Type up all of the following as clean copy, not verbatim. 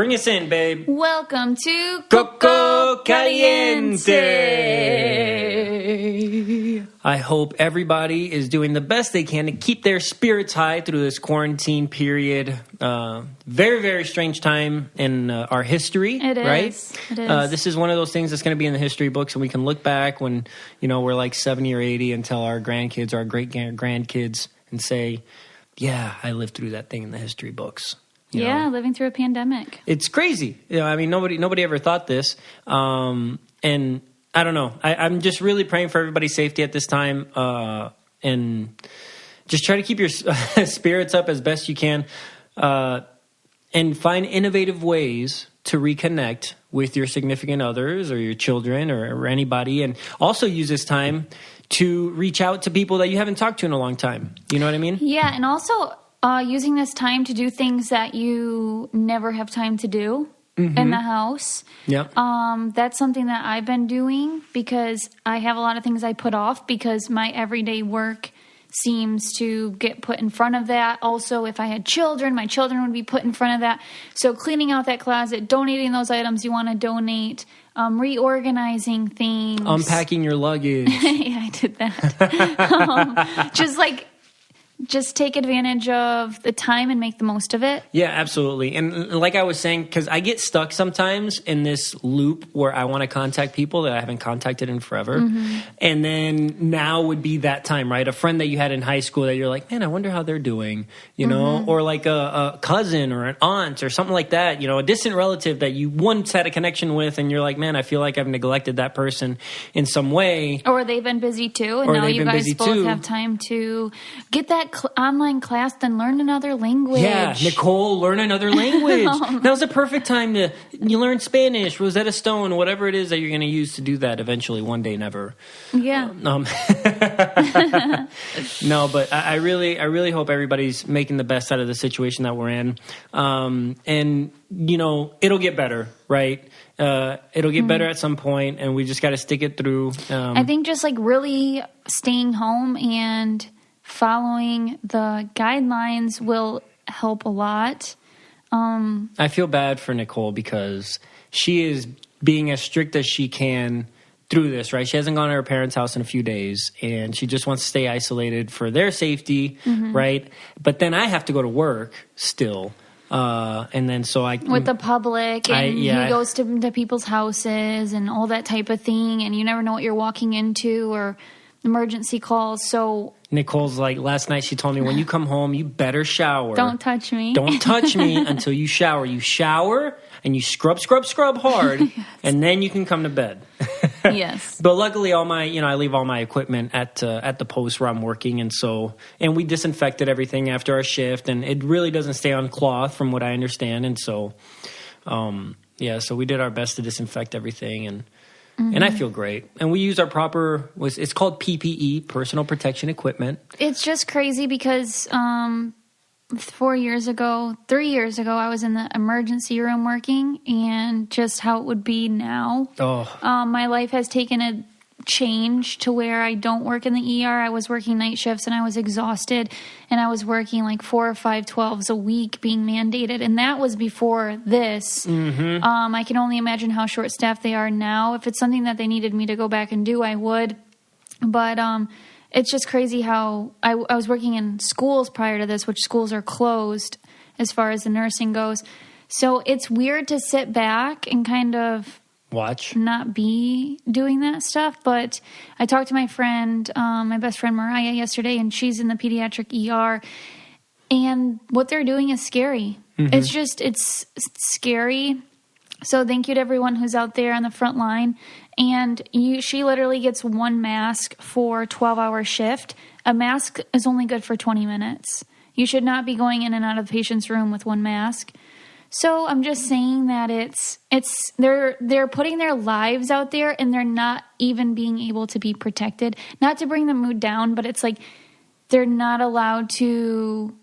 Bring us in, babe. Welcome to Coco Caliente. I hope everybody is doing the best they can to keep their spirits high through this quarantine period. Very, very strange time in our history. It is. Right? It is. This is one of those things that's going to be in the history books, and we can look back when, we're like 70 or 80 and tell our grandkids, our great-grandkids, and say, yeah, I lived through that thing in the history books. Living through a pandemic. It's crazy. Nobody ever thought this. And I don't know. I'm just really praying for everybody's safety at this time. And just try to keep your spirits up as best you can. And find innovative ways to reconnect with your significant others or your children or anybody. And also use this time to reach out to people that you haven't talked to in a long time. You know what I mean? Yeah, and also using this time to do things that you never have time to do in the house. Yep. That's something that I've been doing because I have a lot of things I put off because my everyday work seems to get put in front of that. Also, if I had children, my children would be put in front of that. So cleaning out that closet, donating those items you want to donate, reorganizing things. Unpacking your luggage. Yeah, I did that. Just take advantage of the time and make the most of it. Yeah, absolutely. And like I was saying, because I get stuck sometimes in this loop where I want to contact people that I haven't contacted in forever. Mm-hmm. And then now would be that time, right? A friend that you had in high school that you're like, man, I wonder how they're doing, you know? Or like a cousin or an aunt or something like that, a distant relative that you once had a connection with and you're like, man, I feel like I've neglected that person in some way. Or they've been busy too, and now you guys both have time to get that online class, then learn another language. Yeah, Nicole, learn another language. Now's the perfect time to learn Spanish, Rosetta Stone, whatever it is that you're going to use to do that eventually, one day, never. Yeah. No, but I really hope everybody's making the best out of the situation that we're in. And, it'll get better, right? It'll get better at some point, and we just got to stick it through. I think just really staying home and following the guidelines will help a lot. I feel bad for Nicole because she is being as strict as she can through this, right? She hasn't gone to her parents' house in a few days, and she just wants to stay isolated for their safety, right? But then I have to go to work still. And then so with the public, and he goes to people's houses and all that type of thing, and you never know what you're walking into or emergency calls. So Nicole's like, last night she told me, when you come home, you better shower. Don't touch me. Don't touch me until you shower. You shower and you scrub hard, yes. And then you can come to bed. Yes. But luckily, I leave all my equipment at the post where I'm working, and we disinfected everything after our shift, and it really doesn't stay on cloth from what I understand, and so, so we did our best to disinfect everything, and I feel great. And we use our it's called PPE, personal protection equipment. It's just crazy because 3 years ago, I was in the emergency room working, and just how it would be now. My life has taken a change to where I don't work in the ER. I was working night shifts and I was exhausted, and I was working like 4 or 5 12s a week being mandated, and that was before this. I can only imagine how short-staffed they are now. If it's something that they needed me to go back and do, I would. But it's just crazy how I was working in schools prior to this, which schools are closed as far as the nursing goes. So it's weird to sit back and kind of watch, not be doing that stuff. But I talked to my friend, my best friend Mariah, yesterday, and she's in the pediatric ER. And what they're doing is scary. It's scary. So thank you to everyone who's out there on the front line. And she literally gets one mask for a 12-hour shift. A mask is only good for 20 minutes. You should not be going in and out of the patient's room with one mask. So I'm just saying that they're putting their lives out there, and they're not even being able to be protected. Not to bring the mood down, but it's like they're not allowed to.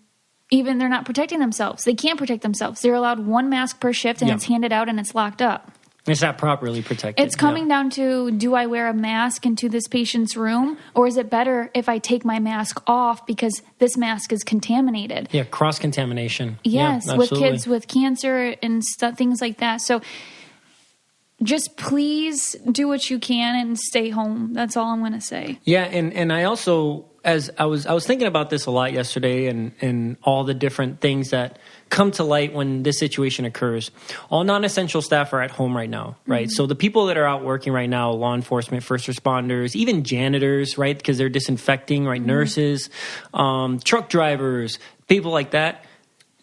Even they're not protecting themselves. They can't protect themselves. They're allowed one mask per shift, and it's handed out and it's locked up. It's not properly protected. It's coming down to, do I wear a mask into this patient's room, or is it better if I take my mask off because this mask is contaminated? Yeah, cross-contamination. Yes, yeah, with kids with cancer and things like that. So just please do what you can and stay home. That's all I'm going to say. Yeah, and I also, as I was thinking about this a lot yesterday, and all the different things that come to light when this situation occurs. All non-essential staff are at home right now, right? So the people that are out working right now, law enforcement, first responders, even janitors, right? Because they're disinfecting, right? Nurses, truck drivers, people like that.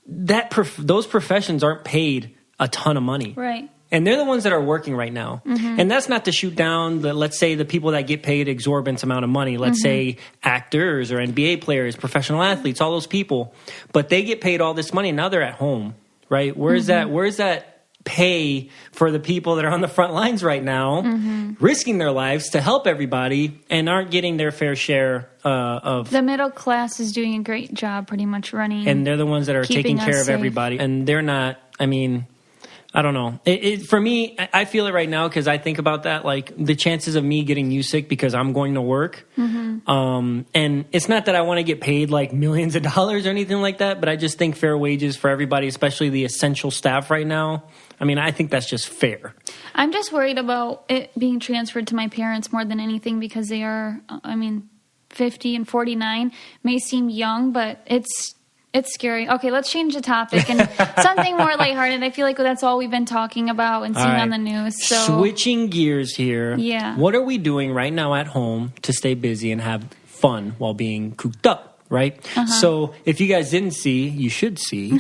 Those professions aren't paid a ton of money. Right. And they're the ones that are working right now. And that's not to shoot down let's say, the people that get paid exorbitant amount of money. Let's say actors or NBA players, professional athletes, all those people. But they get paid all this money, and now they're at home, right? Where's that pay for the people that are on the front lines right now, risking their lives to help everybody and aren't getting their fair share of... The middle class is doing a great job pretty much running. And they're the ones that are taking care of everybody. And they're not, I don't know. For me, I feel it right now because I think about that, like the chances of me getting you sick because I'm going to work. And it's not that I want to get paid like millions of dollars or anything like that, but I just think fair wages for everybody, especially the essential staff right now. I think that's just fair. I'm just worried about it being transferred to my parents more than anything because they are, 50 and 49. May seem young, but it's scary. Okay, let's change the topic and something more lighthearted. I feel like that's all we've been talking about and seeing on the news. So switching gears here. Yeah. What are we doing right now at home to stay busy and have fun while being cooped up? Right? So if you guys didn't see, you should see,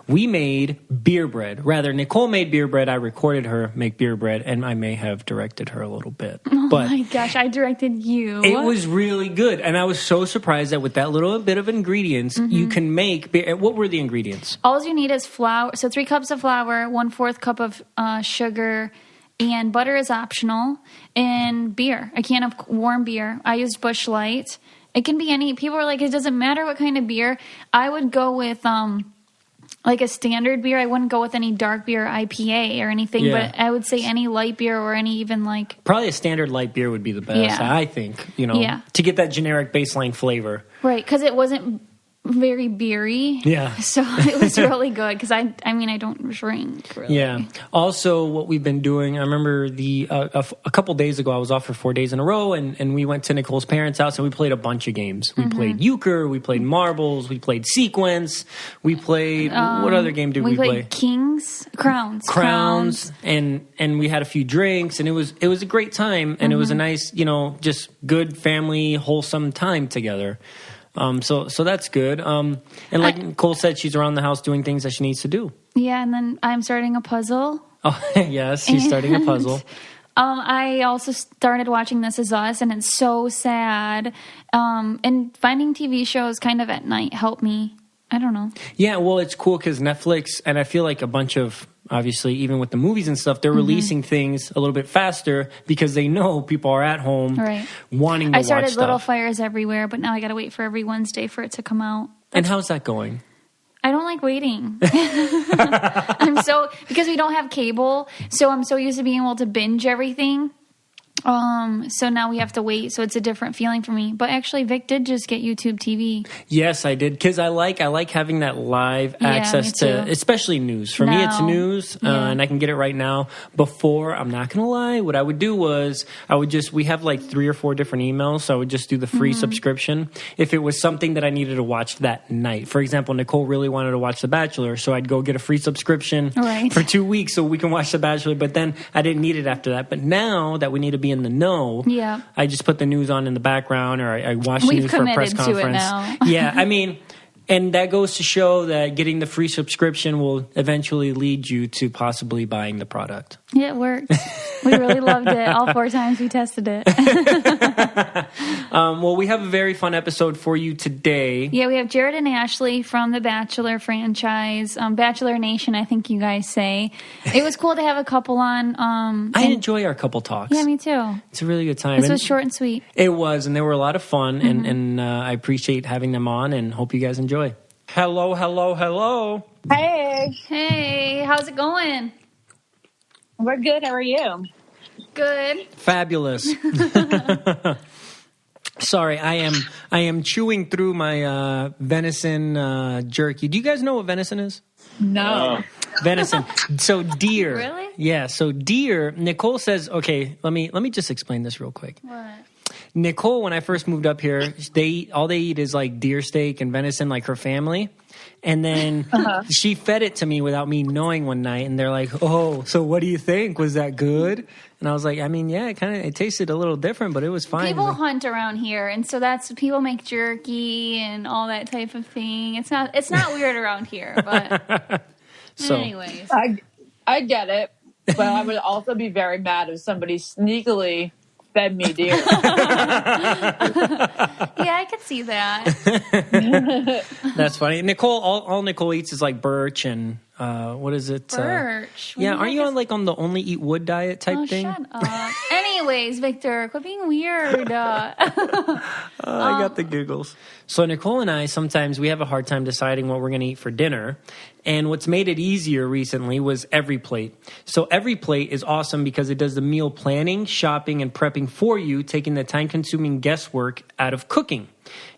we made beer bread. Rather, Nicole made beer bread. I recorded her make beer bread, and I may have directed her a little bit. But my gosh, I directed you. It was really good. And I was so surprised that with that little bit of ingredients, you can make beer. What were the ingredients? All you need is flour. So 3 cups of flour, 1/4 cup of sugar, and butter is optional, and beer. A can of warm beer. I used Busch Light. It can be any. People are like, it doesn't matter what kind of beer. I would go with like a standard beer. I wouldn't go with any dark beer, IPA or anything. But I would say any light beer or any even like probably a standard light beer would be the best. I think to get that generic baseline flavor. Right, because it wasn't very beery. Yeah. So it was really good because I don't drink really. Yeah. Also, what we've been doing, I remember a couple days ago, I was off for 4 days in a row, and we went to Nicole's parents' house and we played a bunch of games. We played euchre, we played marbles, we played sequence, we played what other game did we play? Crowns, and we had a few drinks, and it was a great time, and it was a nice, just good family, wholesome time together. So that's good. And like Nicole said, she's around the house doing things that she needs to do. Yeah, and then I'm starting a puzzle. Oh, yes, she's starting a puzzle. I also started watching This Is Us, and it's so sad. And finding TV shows kind of at night helped me. I don't know. Yeah, well, it's cool because Netflix, and I feel like a bunch of, obviously, even with the movies and stuff, they're releasing things a little bit faster because they know people are at home wanting to watch stuff. I started Little Fires Everywhere, but now I got to wait for every Wednesday for it to come out. And how's that going? I don't like waiting. Because we don't have cable, so I'm so used to being able to binge everything. So now we have to wait, so it's a different feeling for me. But actually, Vic did just get YouTube TV. Yes, I did, because I like having that live access to, especially news. For me, it's news, and I can get it right now. Before, I'm not going to lie, what I would do was, we have like 3 or 4 different emails, so I would just do the free subscription. If it was something that I needed to watch that night. For example, Nicole really wanted to watch The Bachelor, so I'd go get a free subscription for 2 weeks so we can watch The Bachelor, but then I didn't need it after that. But now that we need to be in the know, I just put the news on in the background, or I watch the news for a press conference. And that goes to show that getting the free subscription will eventually lead you to possibly buying the product. Yeah, it worked. We really loved it. All 4 times we tested it. Well, we have a very fun episode for you today. Yeah, we have Jared and Ashley from the Bachelor franchise, Bachelor Nation, I think you guys say. It was cool to have a couple on. I enjoy our couple talks. Yeah, me too. It's a really good time. This was short and sweet. It was, and they were a lot of fun, and I appreciate having them on, and hope you guys enjoy. Hello. Hey. Hey, how's it going? We're good. How are you? Good. Fabulous. Sorry, I am chewing through my venison jerky. Do you guys know what venison is? No. Venison. So deer. Really? Yeah. So deer. Nicole says, okay. Let me just explain this real quick. What? Nicole, when I first moved up here, all they eat is like deer steak and venison, like her family. And then she fed it to me without me knowing one night, and they're like, "Oh, so what do you think? Was that good?" And I was like, "I mean, yeah, it tasted a little different, but it was fine." People hunt around here, and so people make jerky and all that type of thing. It's not weird around here, but so, anyways, I get it, but I would also be very mad if somebody sneakily fed me deer. yeah, I could see that. That's funny. Nicole, all Nicole eats is like birch and what is it? Birch. Yeah, aren't you on the only eat wood diet type thing? Shut up. Anyways, Victor, quit being weird. I got the giggles. So Nicole and I, sometimes we have a hard time deciding what we're going to eat for dinner. And what's made it easier recently was Every Plate. So Every Plate is awesome because it does the meal planning, shopping, and prepping for you, taking the time-consuming guesswork out of cooking.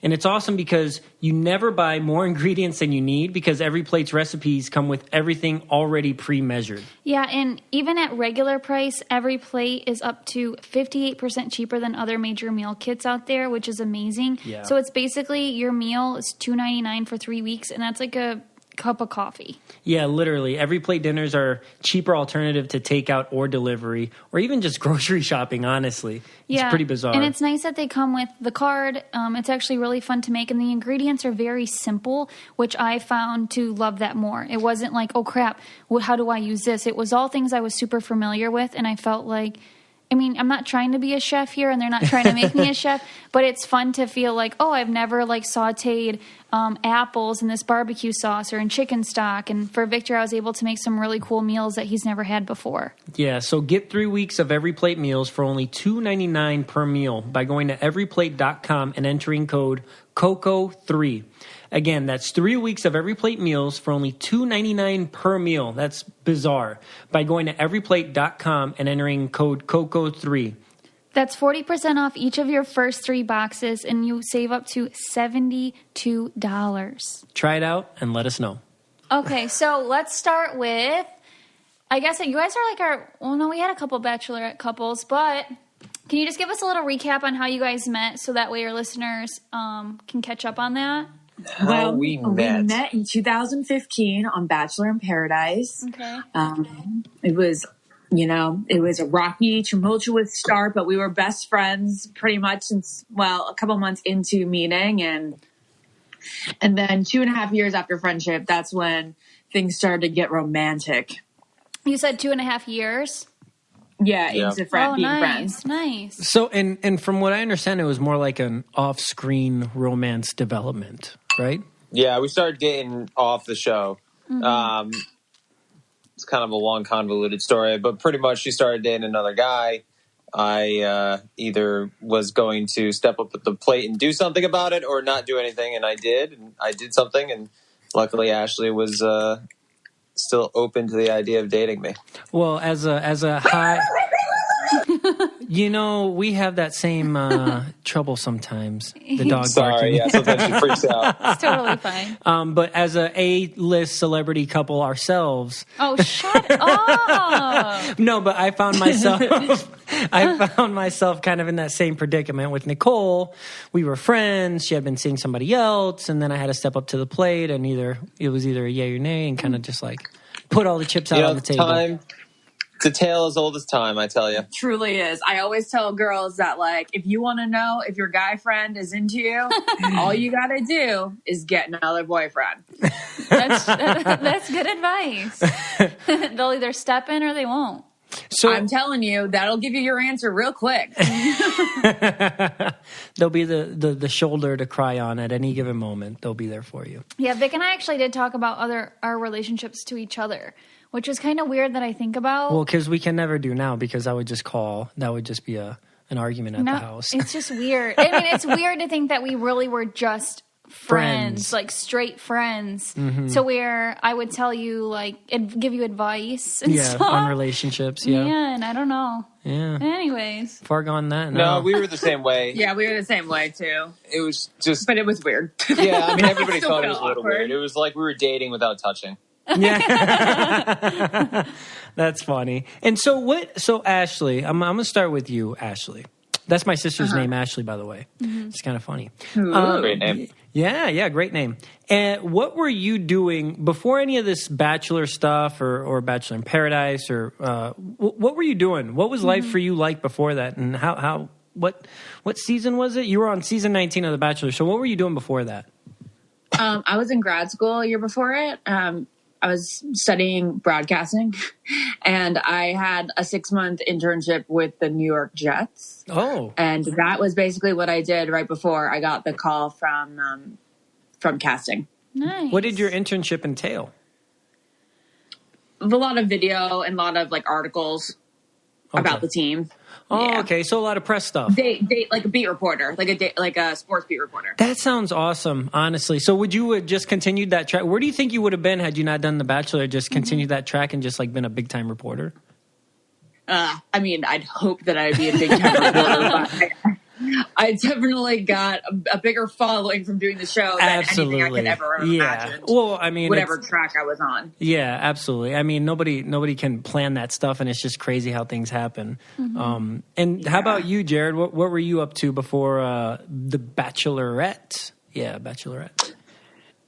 And it's awesome because you never buy more ingredients than you need because Every Plate's recipes come with everything already pre-measured. Yeah, and even at regular price, Every Plate is up to 58% cheaper than other major meal kits out there, which is amazing. Yeah. So it's basically your meal is $2.99 for 3 weeks, and that's like a cup of coffee. Yeah, literally. Every Plate dinners are cheaper alternative to takeout or delivery, or even just grocery shopping, honestly. It's pretty bizarre. And it's nice that they come with the card. It's actually really fun to make, and the ingredients are very simple, which I found to love that more. It wasn't like, oh crap, how do I use this? It was all things I was super familiar with, and I felt like, I mean, I'm not trying to be a chef here, and they're not trying to make me a chef, but it's fun to feel like, oh, I've never sauteed apples in this barbecue sauce or in chicken stock. And for Victor, I was able to make some really cool meals that he's never had before. Yeah, so get 3 weeks of Every Plate meals for only $2.99 per meal by going to everyplate.com and entering code COCO3. Again, that's 3 weeks of Every Plate meals for only $2.99 per meal. That's bizarre. By going to everyplate.com and entering code COCO3. That's 40% off each of your first 3 boxes, and you save up to $72. Try it out and let us know. Okay, so let's start with, I guess you guys are we had a couple Bachelorette couples, but can you just give us a little recap on how you guys met so that way your listeners can catch up on that? Well, we met in 2015 on Bachelor in Paradise. Okay. It was a rocky, tumultuous start, but we were best friends pretty much since, a couple months into meeting. And then 2.5 years after friendship, that's when things started to get romantic. You said 2.5 years? Yeah, into being friends. Nice. So, and from what I understand, it was more like an off-screen romance development, right? Yeah, we started dating off the show. Mm-hmm. It's kind of a long, convoluted story, but pretty much she started dating another guy. I either was going to step up at the plate and do something about it or not do anything, and I did. And I did something, and luckily Ashley was still open to the idea of dating me. Well, as a high... we have that same trouble sometimes. The dog barking. Yeah, sometimes she freaks out. It's totally fine. But as a A-list celebrity couple ourselves... Oh, shut up! No, but I found myself kind of in that same predicament with Nicole. We were friends. She had been seeing somebody else, and then I had to step up to the plate, and it was either a yay or nay, and kind of just put all the chips out on the table. The tale as old as time, I tell you. It truly is. I always tell girls that, if you want to know if your guy friend is into you, all you got to do is get another boyfriend. That's good advice. They'll either step in or they won't. So I'm telling you, that'll give you your answer real quick. They'll be the shoulder to cry on at any given moment. They'll be there for you. Yeah, Vic and I actually did talk about our relationships to each other, which is kind of weird that I think about. Well, because we can never do now because I would just call. That would just be an argument at the house. It's just weird. I mean, it's weird to think that we really were just friends, like straight friends, to where I would tell you, like, give you advice and stuff. on relationships. Yeah. Man, I don't know. Yeah. Anyways. Far gone that. No, we were the same way. Yeah, we were the same way too. It was just, But it was weird. yeah, I mean, everybody Still thought it was a felt little awkward. weird. It was like we were dating without touching. Yeah. That's funny. And so Ashley, I'm going to start with you, Ashley. That's my sister's name, Ashley, by the way. It's kind of funny. Great name. Yeah, great name. And what were you doing before any of this Bachelor stuff or Bachelor in Paradise or what were you doing? What was life for you like before that? And what season was it? You were on season 19 of The Bachelor. So what were you doing before that? I was in grad school a year before it. I was studying broadcasting, and I had a 6-month internship with the New York Jets. Oh. And that was basically what I did right before I got the call from casting. Nice. What did your internship entail? A lot of video and a lot of like articles about the team. Oh, Yeah. okay. So a lot of press stuff. They like a beat reporter, like a sports beat reporter. That sounds awesome, honestly. So would you have just continued that track? Where do you think you would have been had you not done The Bachelor, just continued that track and just like been a big time reporter? I mean, I'd hope that I'd be a big time reporter, but I definitely got a bigger following from doing the show than anything I could ever have imagined. Well, I mean, whatever track I was on. Yeah, absolutely. I mean, nobody can plan that stuff, and it's just crazy how things happen. And how about you, Jared? What were you up to before the Bachelorette? Yeah, Bachelorette.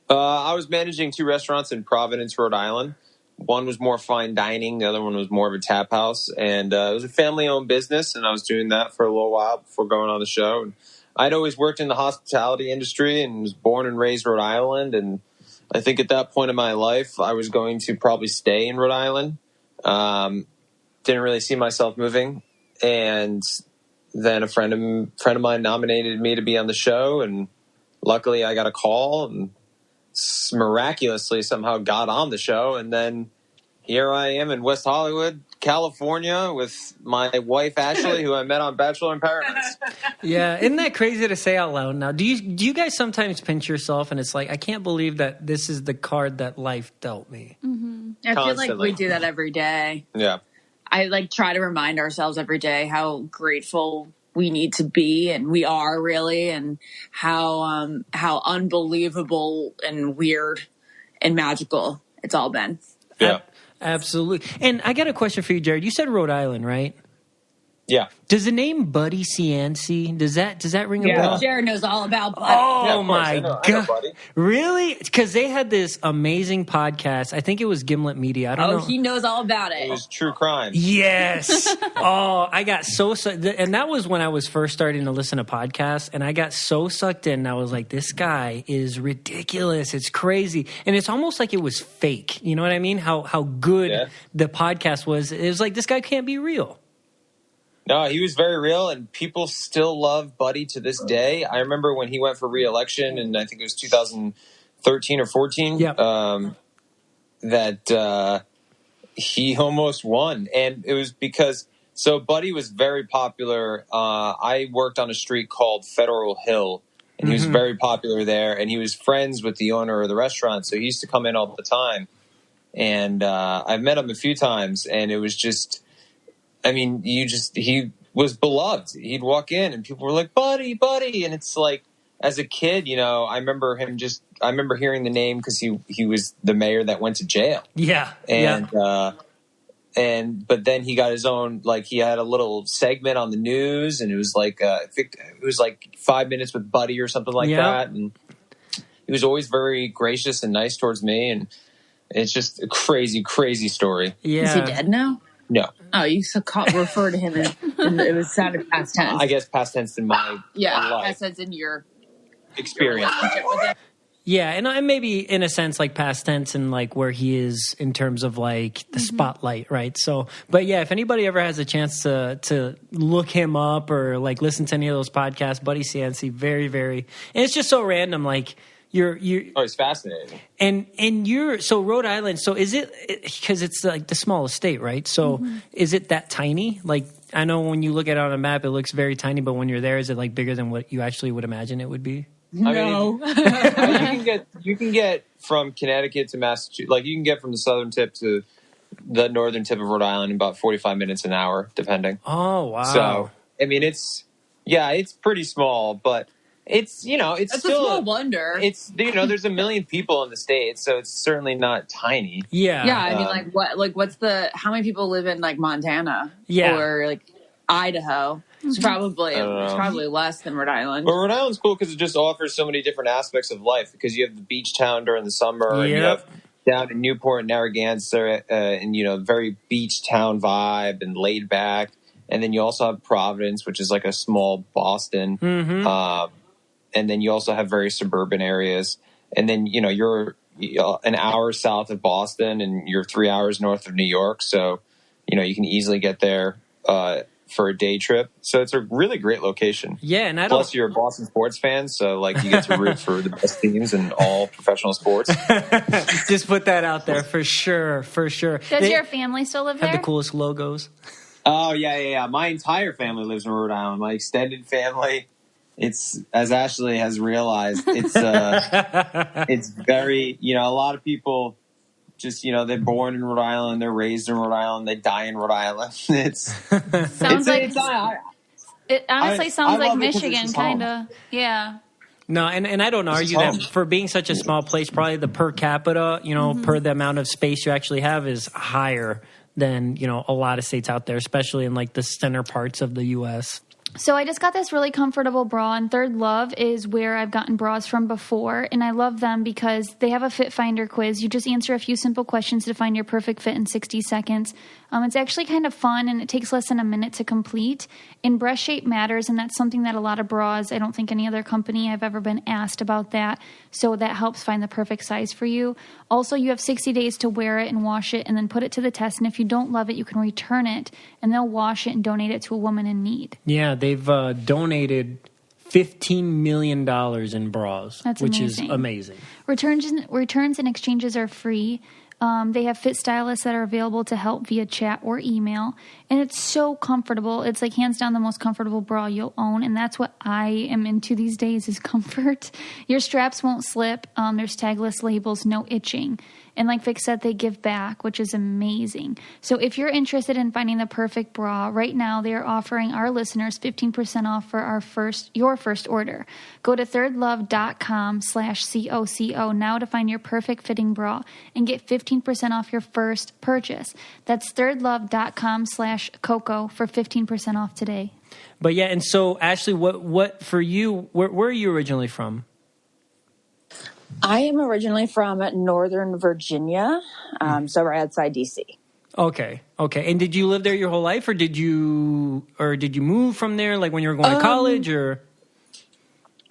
I was managing 2 restaurants in Providence, Rhode Island. One was more fine dining. The other one was more of a tap house. And it was a family-owned business, and I was doing that for a little while before going on the show. And I'd always worked in the hospitality industry and was born and raised Rhode Island. And I think at that point in my life, I was going to probably stay in Rhode Island. Didn't really see myself moving. And then a friend of mine nominated me to be on the show, and luckily I got a call and miraculously somehow got on the show, and then here I am in West Hollywood, California, with my wife Ashley, who I met on Bachelor in Paradise. Yeah, isn't that crazy to say out loud now? Do you guys sometimes pinch yourself and it's like, I can't believe that this is the card that life dealt me? I feel like we do that every day. Yeah. I like try to remind ourselves every day how grateful we need to be, and we are really, and how unbelievable and weird and magical it's all been. Yeah. Absolutely. And I got a question for you, Jared. You said Rhode Island, right? Yeah. Does the name Buddy Cianci, does that ring a bell? Jared knows all about Buddy. Oh, Yeah, of course. my I know, God. Buddy. Really? Because they had this amazing podcast. I think it was Gimlet Media. I don't know. He knows all about It it. was true crime. Yes. Oh, I got so and that was when I was first starting to listen to podcasts, and I got so sucked in. And I was like, this guy is ridiculous. It's crazy. And it's almost like it was fake. You know what I mean? How good the podcast was. It was like, this guy can't be real. No, he was very real, and people still love Buddy to this day. I remember when he went for re-election, and I think it was 2013 or 14, that he almost won. And it was because, so Buddy was very popular. I worked on a street called Federal Hill, and he was very popular there, and he was friends with the owner of the restaurant, so he used to come in all the time. And I've met him a few times, and it was just... I mean, he was beloved. He'd walk in and people were like, Buddy, Buddy. And it's like, as a kid, you know, I remember hearing the name because he was the mayor that went to jail. Yeah. But then he got his own, like, he had a little segment on the news, and it was like, I think it was like 5 minutes with Buddy or something like that. And he was always very gracious and nice towards me. And it's just a crazy, crazy story. Yeah. Is he dead now? No. Oh, you refer to him in it was sounded past tense. I guess past tense in my life. Past tense in your experience. relationship with him. Yeah, and maybe in a sense like past tense and like where he is in terms of like the spotlight, right? So, but yeah, if anybody ever has a chance to look him up or like listen to any of those podcasts, Buddy Cianci, very, very, and it's just so random, like. You're it's fascinating. And you're so Rhode Island. So is it because it's like the smallest state, right? So is it that tiny? Like I know when you look at it on a map, it looks very tiny, but when you're there, is it like bigger than what you actually would imagine it would be? No. You can get from Connecticut to Massachusetts. Like you can get from the southern tip to the northern tip of Rhode Island in about 45 minutes an hour, depending. Oh wow! So I mean, it's pretty small, but it's it's still a small wonder. It's there's a million people in the States, so it's certainly not tiny. Yeah, yeah. I mean, what's how many people live in like Montana? Yeah, or like Idaho? It's probably less than Rhode Island. But Rhode Island's cool because it just offers so many different aspects of life. Because you have the beach town during the summer, and you have down in Newport and Narragansett, and very beach town vibe and laid back. And then you also have Providence, which is like a small Boston. Mm-hmm. And then you also have very suburban areas. And then you're an hour south of Boston, and you're 3 hours north of New York. So you can easily get there for a day trip. So it's a really great location. Yeah, and plus you're a Boston sports fan, so like you get to root for the best teams in all professional sports. Just put that out there for sure. Does your family still live there? Have the coolest logos. Oh yeah. My entire family lives in Rhode Island. My extended family. It's, as Ashley has realized, it's very, a lot of people just, they're born in Rhode Island, they're raised in Rhode Island, they die in Rhode Island. It honestly sounds like Michigan, kind of. Yeah. No, and I don't argue that for being such a small place, probably the per capita, per the amount of space you actually have is higher than, a lot of states out there, especially in like the center parts of the U.S. So I just got this really comfortable bra, and Third Love is where I've gotten bras from before, and I love them because they have a fit finder quiz. You just answer a few simple questions to find your perfect fit in 60 seconds. It's actually kind of fun, and it takes less than a minute to complete. And breast shape matters, and that's something that a lot of bras, I don't think any other company I've ever been asked about that, so that helps find the perfect size for you. Also, you have 60 days to wear it and wash it and then put it to the test, and if you don't love it, you can return it, and they'll wash it and donate it to a woman in need. Yeah, they've donated $15 million in bras, which is amazing. Returns and exchanges are free. They have fit stylists that are available to help via chat or email. And it's so comfortable. It's like hands down the most comfortable bra you'll own. And that's what I am into these days is comfort. Your straps won't slip. There's tagless labels, no itching. And like Vic said, they give back, which is amazing. So if you're interested in finding the perfect bra, right now they are offering our listeners 15% off for your first order. Go to thirdlove.com/COCO now to find your perfect fitting bra and get 15% off your first purchase. That's thirdlove.com/Coco for 15% off today. But yeah, and so Ashley, what for you, where are you originally from? I am originally from Northern Virginia, so right outside D.C. Okay. And did you live there your whole life, or did you move from there, like when you were going to college, or?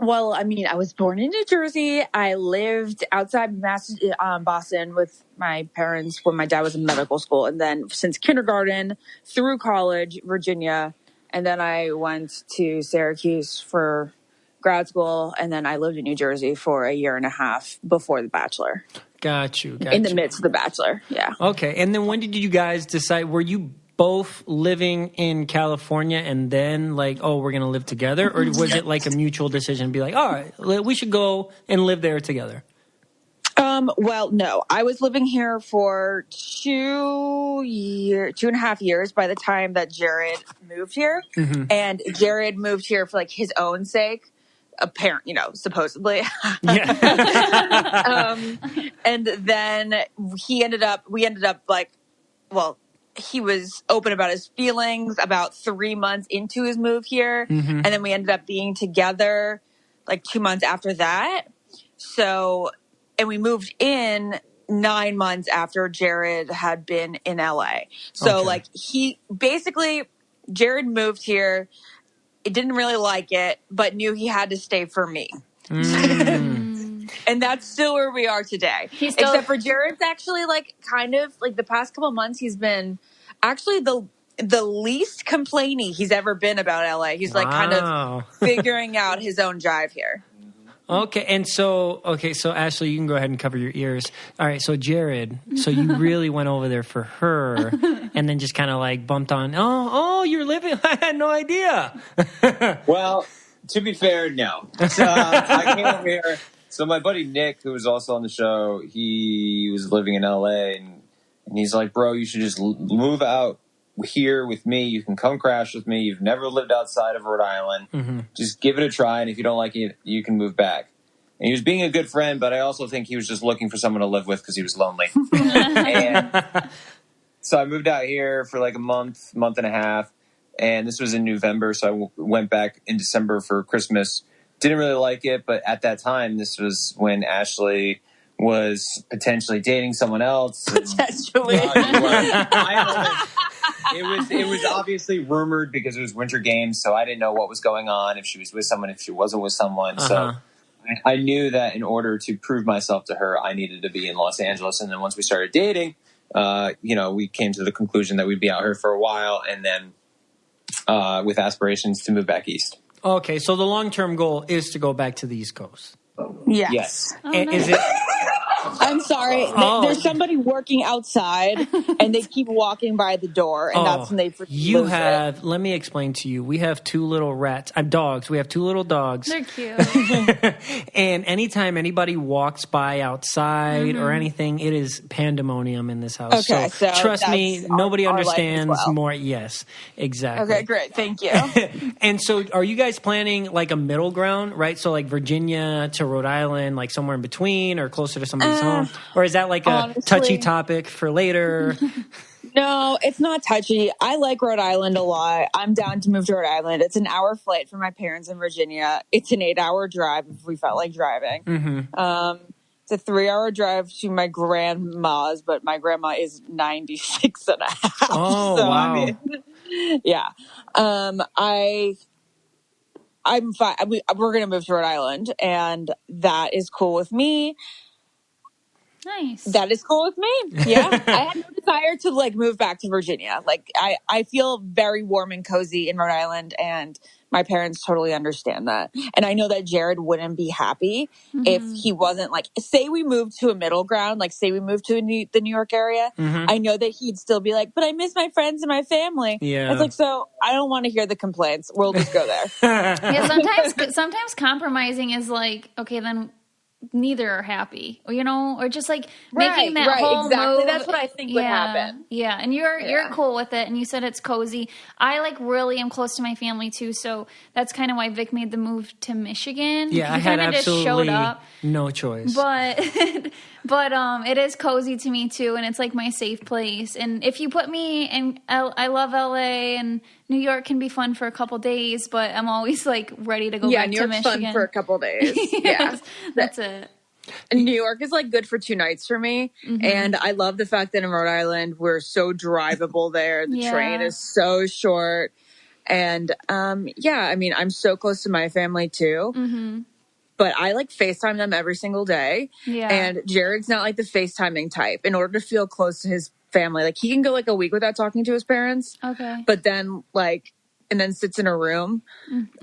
Well, I mean, I was born in New Jersey. I lived outside Boston with my parents when my dad was in medical school, and then since kindergarten through college, Virginia, and then I went to Syracuse for grad school, and then I lived in New Jersey for a year and a half before The Bachelor. Got you. In the midst of The Bachelor, yeah. Okay, and then when did you guys decide, were you both living in California and then like, oh, we're going to live together? Or was it like a mutual decision to be like, all right, we should go and live there together? Well, no, I was living here for 2.5 years by the time that Jared moved here. Mm-hmm. And Jared moved here for like his own sake. Supposedly. Yeah. And then we ended up he was open about his feelings about 3 months into his move here. Mm-hmm. And then we ended up being together like 2 months after that. So, and we moved in 9 months after Jared had been in LA. So like Jared moved here. It didn't really like it, but knew he had to stay for me. Mm. And that's still where we are today. Except for Jared's actually like kind of like the past couple of months, he's been actually the least complaining he's ever been about LA. He's like kind of figuring out his own jive here. Okay, so Ashley, you can go ahead and cover your ears. All right, so Jared, so you really went over there for her and then just kind of like bumped on, oh, you're living? I had no idea. Well, to be fair, no. So I came over here. So my buddy Nick, who was also on the show, he was living in LA, and he's like, bro, you should just move out here with me. You can come crash with me. You've never lived outside of Rhode Island. Mm-hmm. Just give it a try, and if you don't like it, you can move back. And he was being a good friend, but I also think he was just looking for someone to live with because he was lonely. And so I moved out here for like a month and a half, and this was in November, so I went back in December for Christmas. Didn't really like it, but at that time, this was when Ashley was potentially dating someone else. Potentially. It was obviously rumored because it was winter games, so I didn't know what was going on, if she was with someone, if she wasn't with someone. So I knew that in order to prove myself to her, I needed to be in Los Angeles. And then once we started dating, we came to the conclusion that we'd be out here for a while, and then with aspirations to move back east. Okay, so the long-term goal is to go back to the East Coast. Yes. Oh, And nice. is it? I'm sorry. There's somebody working outside, and they keep walking by the door, and that's when they freaking You lose have. it. Let me explain to you. We have two little rats. Dogs. We have two little dogs. They're cute. And anytime anybody walks by outside or anything, it is pandemonium in this house. Okay, so trust me, that's nobody our life as understands well. more. Yes, exactly. Okay, great. Thank you. And so are you guys planning like a middle ground, right? So like Virginia to Rhode Island, like somewhere in between or closer to somebody's home? Or is that like a honestly, touchy topic for later? No, it's not touchy. I like Rhode Island a lot. I'm down to move to Rhode Island. It's an hour flight from my parents in Virginia. It's an 8-hour drive if we felt like driving. It's a 3-hour drive to my grandma's, but my grandma is 96 and a half. Oh, so, wow. I mean, yeah. I'm fine. We're going to move to Rhode Island, and that is cool with me. Nice. That is cool with me. Yeah. I had no desire to like move back to Virginia. Like I feel very warm and cozy in Rhode Island, and my parents totally understand that. And I know that Jared wouldn't be happy if he wasn't like, say we moved to a middle ground, like say we moved to the New York area. I know that he'd still be like, but I miss my friends and my family. Yeah. It's like, so I don't want to hear the complaints. We'll just go there. Yeah, sometimes compromising is like, okay, then neither are happy, or just like making that whole exactly. move. That's what I think would happen. Yeah, and you're cool with it, and you said it's cozy. I like really am close to my family too, so that's kind of why Vic made the move to Michigan. Yeah, I He had kinda just absolutely showed up, no choice. but it is cozy to me too, and it's like my safe place. And if you put me in, I love LA, and New York can be fun for a couple days, but I'm always like ready to go back New to York's Michigan. fun for a couple days. Yeah. That's it. New York is like good for 2 nights for me. And I love the fact that in Rhode Island, we're so drivable there. The train is so short. And I mean, I'm so close to my family too. But I like FaceTime them every single day. Yeah. And Jared's not like the FaceTiming type. In order to feel close to his family, like he can go like a week without talking to his parents. Okay. But then and then sits in a room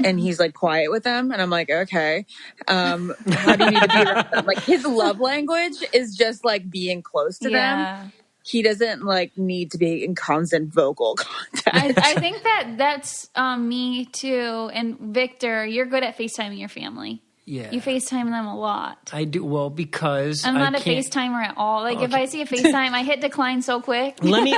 and he's like quiet with them. And I'm like, okay, how do you need to be around them? Like his love language is just like being close to them. He doesn't like need to be in constant vocal contact. I think that's me too. And Victor, you're good at FaceTiming your family. Yeah. You FaceTime them a lot. I do. Well, because I'm not I a can't- FaceTimer at all. Like if I see a FaceTime, I hit decline so quick. Let me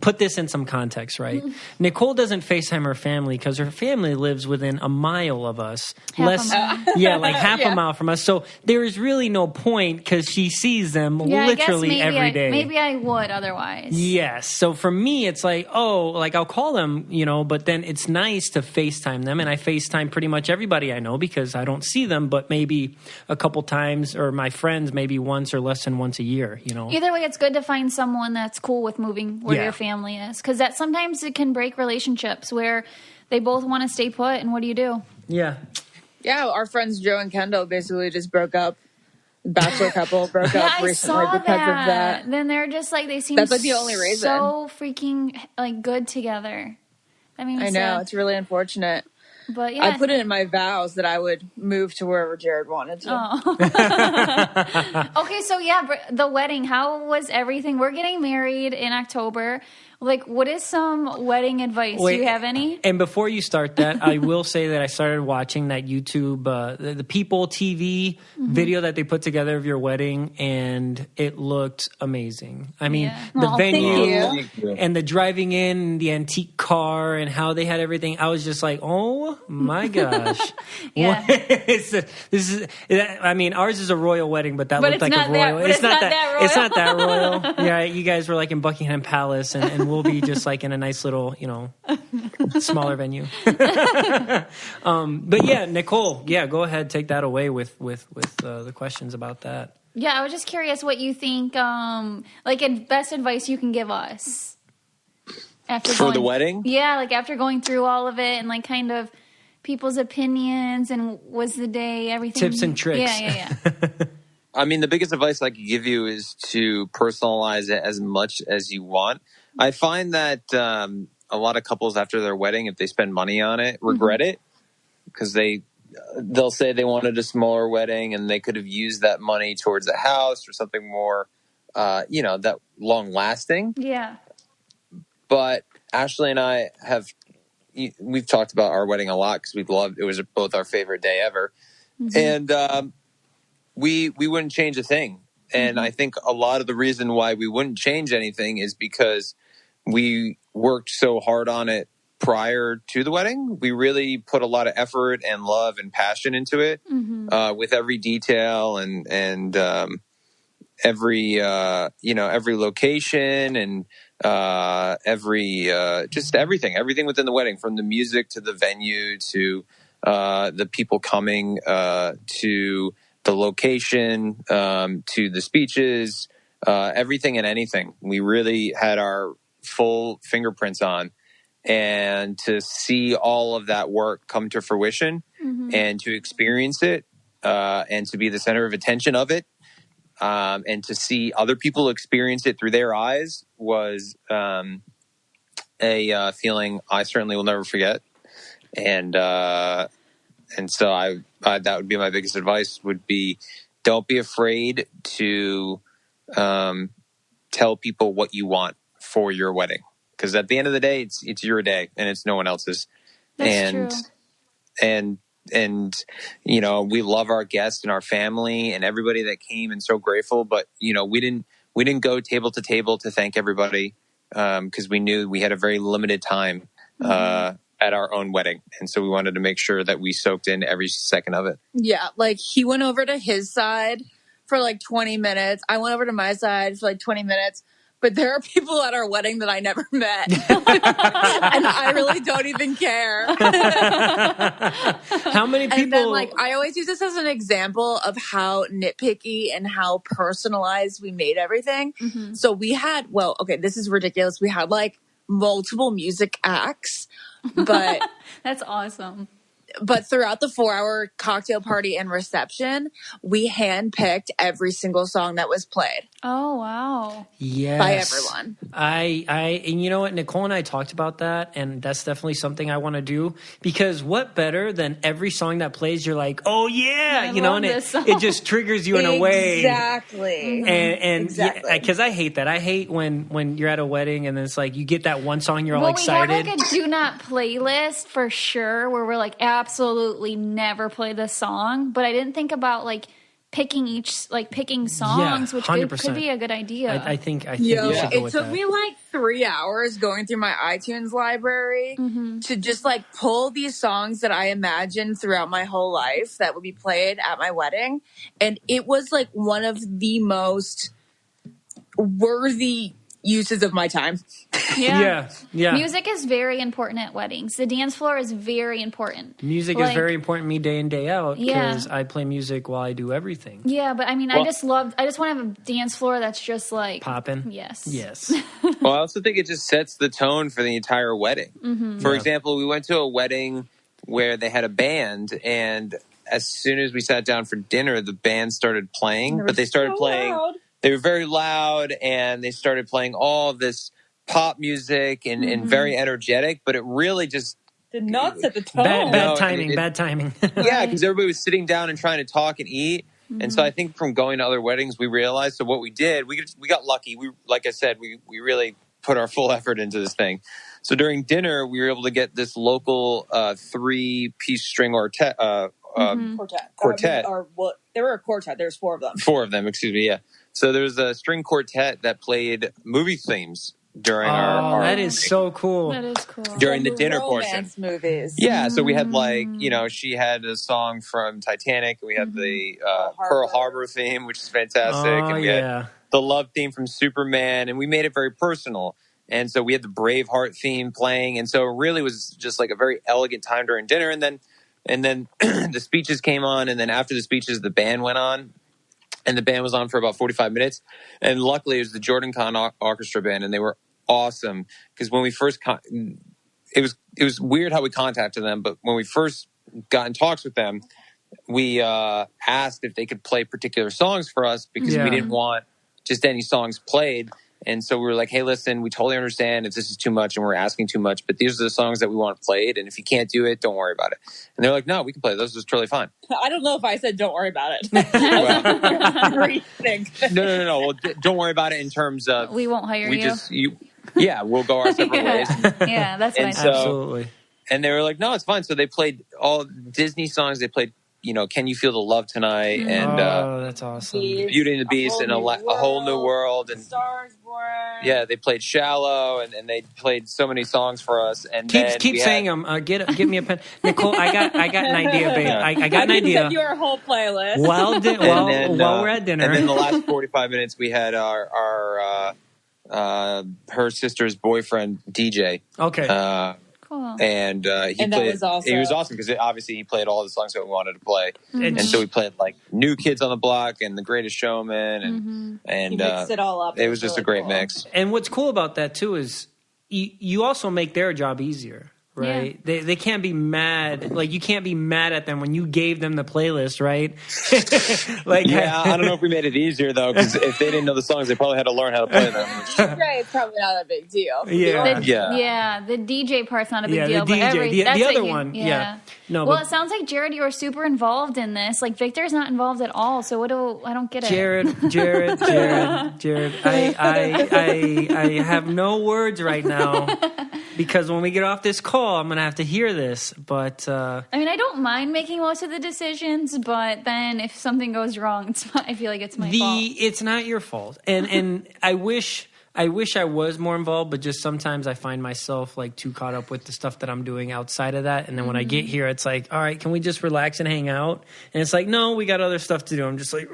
put this in some context, right? Nicole doesn't FaceTime her family because her family lives within a mile of us. Half a mile. Yeah, like half a mile from us. So there is really no point because she sees them literally every day. Maybe I would otherwise. Yes. So for me, it's like, I'll call them, but then it's nice to FaceTime them. And I FaceTime pretty much everybody I know because I don't see them, but maybe a couple times, or my friends maybe once or less than once a year, Either way, it's good to find someone that's cool with moving where your family is, because that sometimes it can break relationships where they both want to stay put, and what do you do? Yeah. Yeah, our friends Joe and Kendall basically just broke up. Bachelor couple broke up I recently saw because of that. Then they're just like, they seem That's like the only reason. so freaking like good together. I mean, I know, it's really unfortunate. But yeah, I put it in my vows that I would move to wherever Jared wanted to. Okay, so the wedding, how was everything? We're getting married in October. Like, what is some wedding advice? Do you have any? And before you start that, I will say that I started watching that YouTube, the People TV video that they put together of your wedding, and it looked amazing. I mean, the venue and the driving in, the antique car, and how they had everything. I was just like, oh my gosh. I mean, ours is a royal wedding, but that looked like a royal. It's not that royal. It's not that royal. Yeah, you guys were like in Buckingham Palace, and we'll be just like in a nice little, smaller venue. But yeah, Nicole, go ahead, take that away with the questions about that. Yeah, I was just curious what you think, best advice you can give us for the wedding. Yeah, like after going through all of it and like kind of people's opinions and was the day everything. Tips and tricks. Yeah. I mean, the biggest advice I could give you is to personalize it as much as you want. I find that a lot of couples after their wedding, if they spend money on it, regret it because they'll say they wanted a smaller wedding and they could have used that money towards a house or something more, that long lasting. Yeah. But Ashley and I we've talked about our wedding a lot because it was both our favorite day ever. And we wouldn't change a thing. And I think a lot of the reason why we wouldn't change anything is because we worked so hard on it prior to the wedding. We really put a lot of effort and love and passion into it, with every detail and every location and just everything within the wedding, from the music to the venue to the people coming to the location, to the speeches, everything and anything. We really had our full fingerprints on, and to see all of that work come to fruition and to experience it, and to be the center of attention of it, and to see other people experience it through their eyes was a feeling I certainly will never forget. And so that would be my biggest advice, would be don't be afraid to tell people what you want for your wedding. Because at the end of the day, it's your day and it's no one else's. That's true. And we love our guests and our family and everybody that came, and so grateful. But, we didn't go table to table to thank everybody, because we knew we had a very limited time, at our own wedding. And so we wanted to make sure that we soaked in every second of it. Yeah. Like, he went over to his side for like 20 minutes. I went over to my side for like 20 minutes. But there are people at our wedding that I never met. And I really don't even care. How many people? And then, I always use this as an example of how nitpicky and how personalized we made everything. So we had, this is ridiculous. We had multiple music acts, but that's awesome. But throughout the 4-hour cocktail party and reception, we handpicked every single song that was played. Oh, wow. Yes. By everyone. And you know what? Nicole and I talked about that, and that's definitely something I want to do, because what better than every song that plays, you're like, oh yeah, and it just triggers you in a way. Exactly. And because I hate that. I hate when you're at a wedding and it's like you get that one song, you're all excited. We have a do not playlist for sure, where we're absolutely never play this song, but I didn't think about picking songs, which could be a good idea. I think you should go with that. It took me 3 hours going through my iTunes library to just pull these songs that I imagined throughout my whole life that would be played at my wedding, and it was one of the most worthy uses of my time. Yeah. Music is very important at weddings. The dance floor is very important. Music is very important to me day in, day out, because I play music while I do everything. Yeah, but I mean, I just want to have a dance floor that's just popping. Yes. Well, I also think it just sets the tone for the entire wedding. For example, we went to a wedding where they had a band, and as soon as we sat down for dinner, the band started playing, but they started playing. Loud. They were very loud, and they started playing all this pop music and very energetic, but it really just did not set the tone. Bad timing. Yeah, because everybody was sitting down and trying to talk and eat. And so I think from going to other weddings, we realized, so what we did, we got lucky. Like I said, we really put our full effort into this thing. So during dinner, we were able to get this local 3-piece string quartet. Quartet. There were a quartet. There's 4 of them. 4 of them, excuse me. Yeah. So there's a string quartet that played movie themes during our that is so cool. That is cool. During the dinner portion. Romance movies. Yeah, so we had she had a song from Titanic. We had the Pearl Harbor theme, which is fantastic. And we had the love theme from Superman, and we made it very personal. And so we had the Braveheart theme playing, and so it really was just like a very elegant time during dinner. And then the speeches came on, and then after the speeches, the band went on. And the band was on for about 45 minutes. And luckily, it was the Jordan Kahn Orchestra Band, and they were awesome. Because when we first... it was weird how we contacted them, but when we first got in talks with them, we asked if they could play particular songs for us because we didn't want just any songs played. And so we were like, hey, listen, we totally understand if this is too much and we're asking too much, but these are the songs that we want played. And if you can't do it, don't worry about it. And they're like, no, we can play those. It's totally fine. I don't know if I said don't worry about it. No. Well, don't worry about it in terms of... We won't hire you. We'll go our separate ways. Yeah, that's nice. Absolutely. And they were like, no, it's fine. So they played all Disney songs. They played, Can You Feel the Love Tonight? And that's awesome. Beauty and the Beast and a whole new world. And Stars Born. Yeah, they played Shallow, and they played so many songs for us. And keep saying them. Give me a pen, Nicole. I got an idea, babe. I got an idea. Send you our whole playlist while we're at dinner. And then the last 45 minutes, we had our her sister's boyfriend DJ. Okay. Cool. And he was awesome because obviously he played all the songs that we wanted to play, and so we played like New Kids on the Block and The Greatest Showman, and he mixed it all up. It was just really a great mix. And what's cool about that too is you also make their job easier. Right? Yeah. They can't be mad. Like, you can't be mad at them when you gave them the playlist, right? I don't know if we made it easier, though, because if they didn't know the songs, they probably had to learn how to play them. Right, it's probably not a big deal. The DJ part's not a big deal. The DJ, the other one. Yeah. No, well, it sounds like, Jared, you are super involved in this. Like, Victor's not involved at all, so I don't get it. Jared, I have no words right now. Because when we get off this call, I'm going to have to hear this. But I mean, I don't mind making most of the decisions, but then if something goes wrong, I feel like it's my fault. It's not your fault. And I wish I was more involved, but just sometimes I find myself like too caught up with the stuff that I'm doing outside of that. And then when I get here, it's like, all right, can we just relax and hang out? And it's like, no, we got other stuff to do. I'm just like,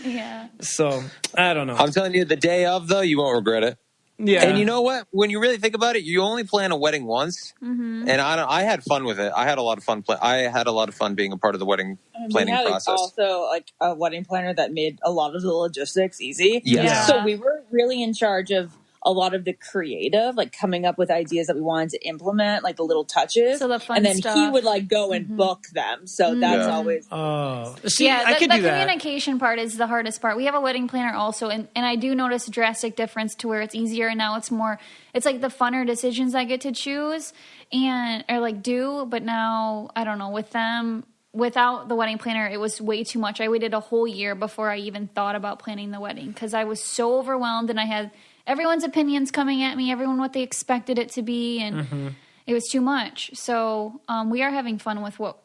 yeah. So I don't know. I'm telling you, the day of, though, you won't regret it. Yeah. And you know what? When you really think about it, you only plan a wedding once. And I had fun with it. I had a lot of fun. I had a lot of fun being a part of the wedding planning process. Also, like a wedding planner that made a lot of the logistics easy. Yes. Yeah. So we were really in charge of a lot of the creative, like coming up with ideas that we wanted to implement, like the little touches. So the fun and then stuff. He would like go and book them. So that's always. Oh, see, I could the do that. communication part is the hardest part. We have a wedding planner also, and I do notice a drastic difference to where it's easier, and now it's like the funner decisions I get to choose but now I don't know, with them. Without the wedding planner, it was way too much. I waited a whole year before I even thought about planning the wedding because I was so overwhelmed, and I had everyone's opinions coming at me, everyone what they expected it to be, and it was too much. So we are having fun with what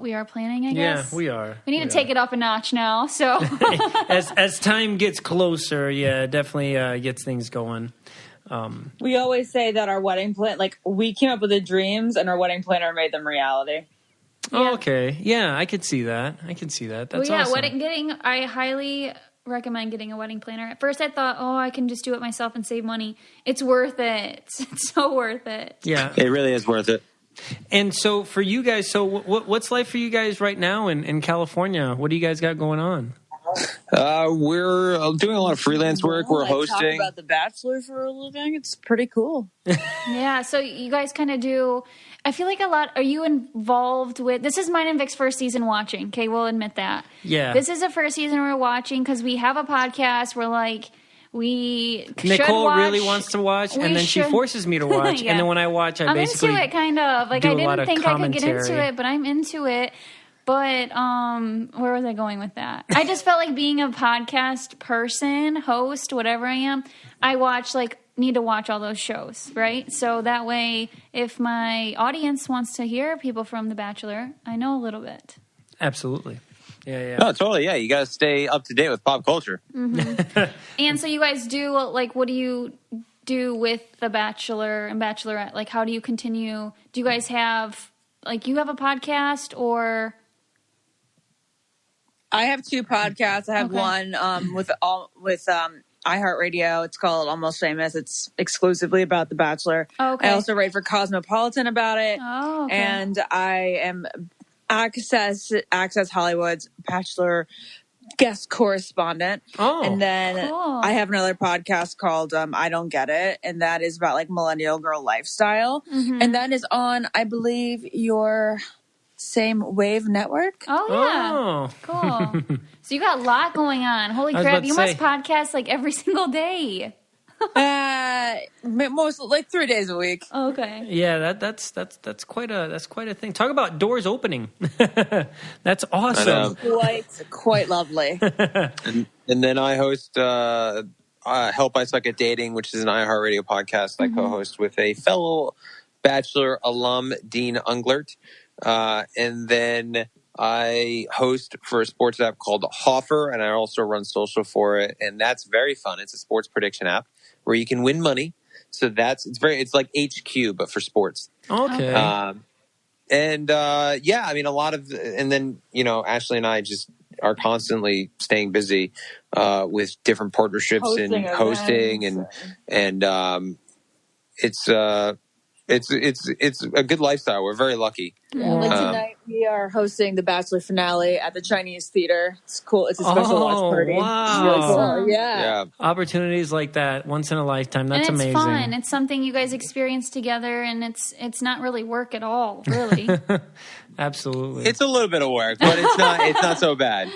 we are planning, I guess. Yeah, we are. We need to take it up a notch now. So as time gets closer, definitely gets things going. We always say that our wedding plan, like we came up with the dreams and our wedding planner made them reality. Oh, okay. Yeah, I could see that. That's awesome. I highly recommend getting a wedding planner. At first I thought, I can just do it myself and save money. It's worth it. It's so worth it. Yeah. It really is worth it. And so for you guys, what's life for you guys right now in California? What do you guys got going on? We're doing a lot of freelance work. We're hosting. Talk about The Bachelor for a living. It's pretty cool. Yeah, so you guys kind of do. I feel like a lot. Are you involved with? This is mine and Vic's first season watching. Okay, we'll admit that. Yeah, this is the first season we're watching because we have a podcast. We're like. Nicole really wants to watch, and then she forces me to watch. Yeah. And then when I watch, I'm basically into it, kind of. Like I didn't think I could get into it, but I'm into it. But where was I going with that? I just felt like being a podcast person, host, whatever I am. I watch like need to watch all those shows, right? So that way, if my audience wants to hear people from The Bachelor, I know a little bit. Absolutely. Yeah. No, totally. Yeah, you got to stay up to date with pop culture. And so you guys do, like, what do you do with The Bachelor and Bachelorette? Like, how do you continue? Do you guys have, like, you have a podcast or? I have 2 podcasts. I have Okay. one with iHeartRadio. It's called Almost Famous. It's exclusively about The Bachelor. Oh, okay. I also write for Cosmopolitan about it. Oh, okay. And I am Access Hollywood's Bachelor guest correspondent. Oh, and then cool. I have another podcast called I Don't Get It, and that is about like millennial girl lifestyle. And that is on, I believe, your same Wave network. Oh, yeah. Oh. Cool. So you got a lot going on. Holy I was crap. about to You say. must podcast like every single day. Most like 3 days a week. Okay. Yeah, that's quite a thing. Talk about doors opening. That's I awesome. know. Quite lovely. And then I host Help I Suck at Dating, which is an iHeartRadio podcast I co-host with a fellow Bachelor alum, Dean Unglert. And then I host for a sports app called Hoffer, and I also run social for it. And that's very fun. It's a sports prediction app where you can win money. So it's like HQ, but for sports. Okay. And a lot of, and then, Ashley and I just are constantly staying busy, with different partnerships and hosting and it's a good lifestyle. We're very lucky. Yeah, like tonight we are hosting the Bachelor finale at the Chinese Theater. It's cool. It's a special watch party. Wow. It's really cool. Yeah. Opportunities like that once in a lifetime. That's and it's amazing. fun. It's something you guys experience together, and it's not really work at all, really. Absolutely. It's a little bit of work, but it's not so bad.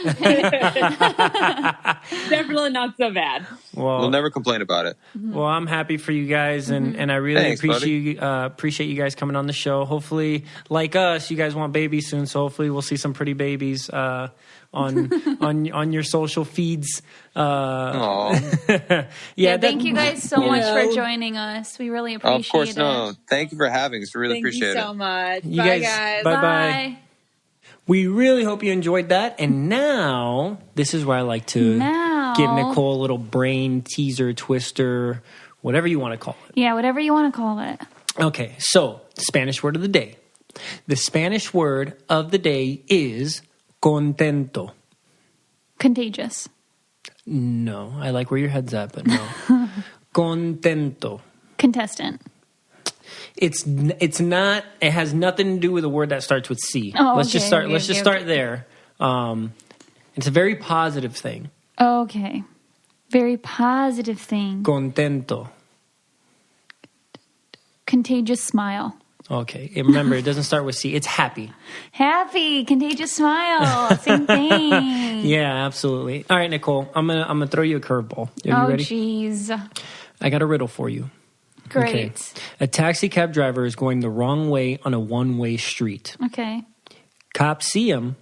Definitely not so bad. Well, We'll never complain about it. Well, I'm happy for you guys, and I really Thanks, appreciate you guys coming on the show. Hopefully, like us, you guys want babies soon, so hopefully we'll see some pretty babies on your social feeds. Aw. Yeah, thank you guys so much for joining us. We really appreciate it. Of course, no. Thank you for having us. We really appreciate it. Thank you so much. You Bye, guys, guys. bye. We really hope you enjoyed that. And now, this is where I like to give Nicole a little brain teaser, twister, whatever you want to call it. Yeah, whatever you want to call it. Okay, so Spanish word of the day. The Spanish word of the day is contento. Contagious. No, I like where your head's at, but no. Contento. Contestant. It's not. It has nothing to do with a word that starts with C. Oh, let's just start. okay, let's just start there. It's a very positive thing. Okay. Very positive thing. Contento. Contagious smile. Okay. And remember, it doesn't start with C. It's happy. Happy. Contagious smile. Same thing. Yeah, absolutely. All right, Nicole. I'm gonna throw you a curveball. Are you ready? Jeez. I got a riddle for you. Great. Okay. A taxi cab driver is going the wrong way on a one-way street. Okay. Cops see him,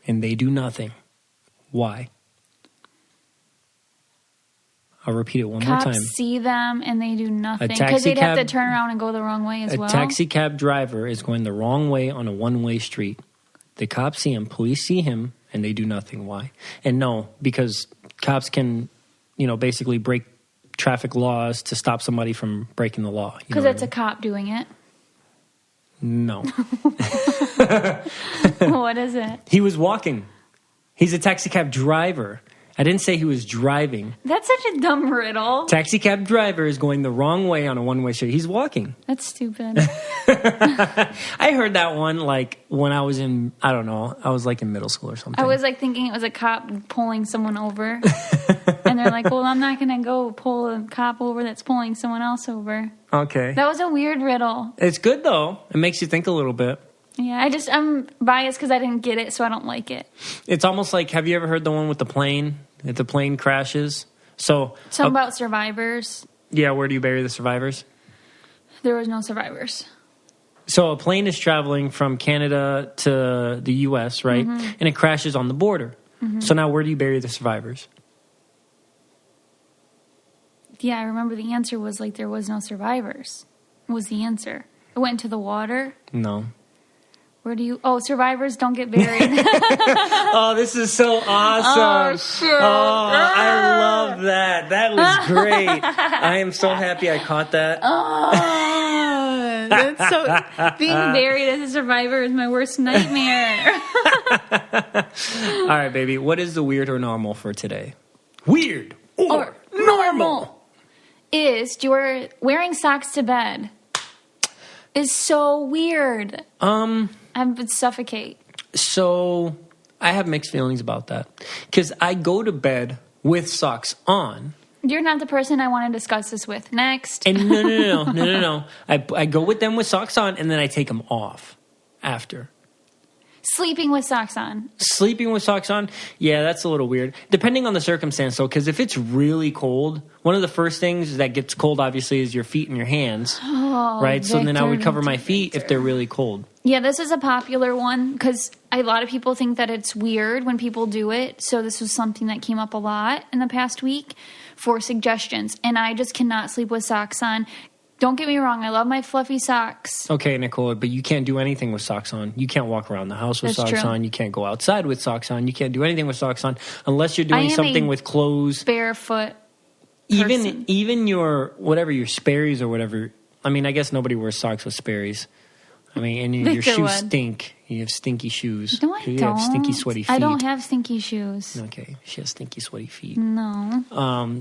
and they do nothing. Why? I'll repeat it one more time. Cops see them and they do nothing. taxi Because they'd have cab- to turn around and go the wrong way as well. A taxi cab driver is going the wrong way on a one-way street. The cops see him, police see him, and they do nothing. Why? And no, because cops can, basically break traffic laws to stop somebody from breaking the law. Because it's a cop doing it. No. What is it? He was walking. He's a taxi cab driver. I didn't say he was driving. That's such a dumb riddle. Taxi cab driver is going the wrong way on a one-way street. He's walking. That's stupid. I heard that one when I was in, I don't know, I was in middle school or something. I was thinking it was a cop pulling someone over. And they're like, well, I'm not going to go pull a cop over that's pulling someone else over. Okay. That was a weird riddle. It's good though. It makes you think a little bit. Yeah, I'm biased because I didn't get it, so I don't like it. It's almost like, have you ever heard the one with the plane? If the plane crashes? Something about survivors. Yeah, where do you bury the survivors? There was no survivors. So a plane is traveling from Canada to the U.S., right? Mm-hmm. And it crashes on the border. Mm-hmm. So now where do you bury the survivors? Yeah, I remember the answer was like there was no survivors. Was the answer. It went into the water. No. Where do you... Oh, survivors don't get buried. Oh, this is so awesome. Oh, shit. Oh, I love that. That was great. I am so happy I caught that. Oh, that's so... Being buried as a survivor is my worst nightmare. All right, baby. What is the weird or normal for today? Weird or normal is you're wearing socks to bed is so weird. I would suffocate. So I have mixed feelings about that because I go to bed with socks on. You're not the person I want to discuss this with. Next. And no. I go with them with socks on, and then I take them off after. Sleeping with socks on. Sleeping with socks on? Yeah, that's a little weird. Depending on the circumstance, though, because if it's really cold, one of the first things that gets cold, obviously, is your feet and your hands. Oh, right? So then I would cover my Victor. feet if they're really cold. Yeah, this is a popular one because a lot of people think that it's weird when people do it. So this was something that came up a lot in the past week for suggestions. And I just cannot sleep with socks on. Don't get me wrong. I love my fluffy socks. Okay, Nicole, but you can't do anything with socks on. You can't walk around the house with That's socks true. on. You can't go outside with socks on. You can't do anything with socks on unless you're doing something with clothes. Barefoot person. Even your, whatever, your Sperry's or whatever. I mean, I guess nobody wears socks with Sperry's. I mean, and your Victor shoes would. stink. You have stinky shoes. No, I You don't. have stinky, sweaty feet. I don't have stinky shoes. Okay, she has stinky, sweaty feet. No.